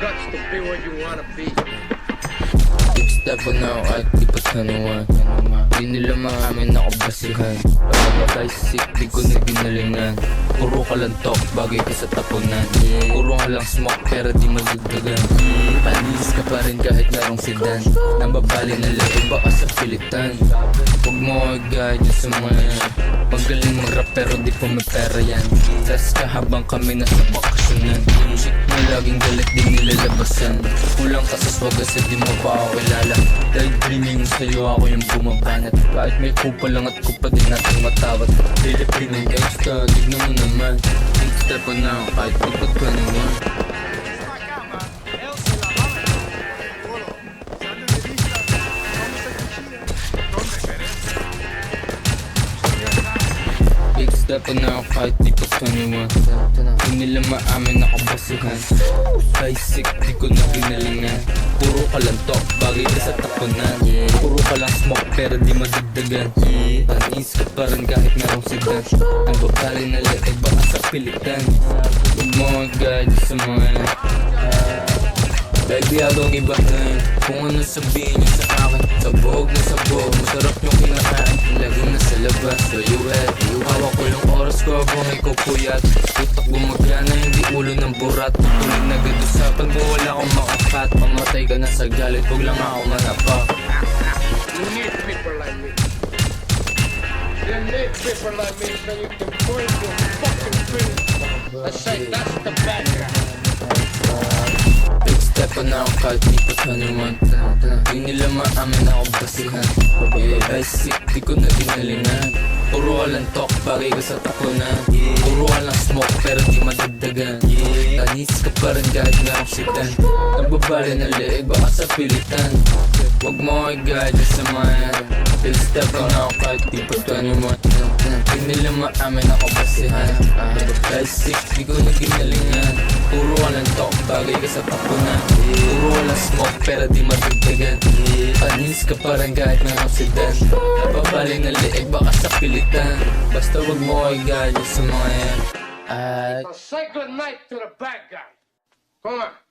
guts to be where you wanna be. Big step na ako at di pa sanuan. Di nila maamin ako basihan. Pagkakay sick, di ko na ginalingan. Puro ka lang talk, bagay ka sa tapunan. Puro ka lang smoke, pero di madagdagan. Panis ka pa rin kahit merong sedan. Nambabali na loob baka sa pilitan. Huwag mo agad yung sa mga yan. Magaling mag-rap pero di pa may pera yan. Stress ka habang kami nasa bakasyonan. Shit na laging galit di nilalabasan. Kulang ka sa swag kasi di mo pa ako kilala. Dahil dreaming sa'yo ako yung bumabanat. Kahit may kupa lang at kupa din natin matawat. Pilipinang gangsta, tignan mo naman. Big step pa na ako kahit ipag ka naman. Big step na ako kahit di pa 21. Di nila maamin ako basihan. High sick, di ko na ginalingan. Puro ka lang talk, bagay ka sa tapunan. Puro ka lang smoke, pero di madagdagan. Panis ka pa rin kahit merong sedan. Ang babali na leeg baka sa pilitan. Huwag mo agad sa mga dahil di ako ibahin. Kung ano sabihin niyo sa akin, sabog na sabog, masarap yung kinakain. Lagi na sa labas, so you at hawak ko yung oras ko habang ikaw puyat. Utak gumagana, hindi ulo ng burat. Tuloy na gad-usapan mo, wala akong makakat. Pamatay ka na sa galit, huwag lang ako manapak. You need people like me. You need people like me so you can point your fucking finger and say that's the bad guy. Big step na ako kahit di pa sanuan. Di nila maamin ako basihan. High sick, di ko na ginalingan. Puro ka lang talk, bagay ka sa tapunan. Puro ka lang smoke, pero di madagdagan. Tanis ka pa rin kahit merong sedan. Nababali na leeg, baka sa pilitan. Huwag mo agad sa mga big step na ako kahit di pa sanuan. Di nila maamin ako basihan. High sick, di ko na ginalingan. Puro ka lang talk, bagay ka sa tapunan. Puro ka lang smoke, pero di madagdagan. Panis ka pa rin kahit merong sedan. Nababali na leeg, baka sa pilitan. Basta wag mo agad sa mga yan. So say good night to the bad guy. Come on.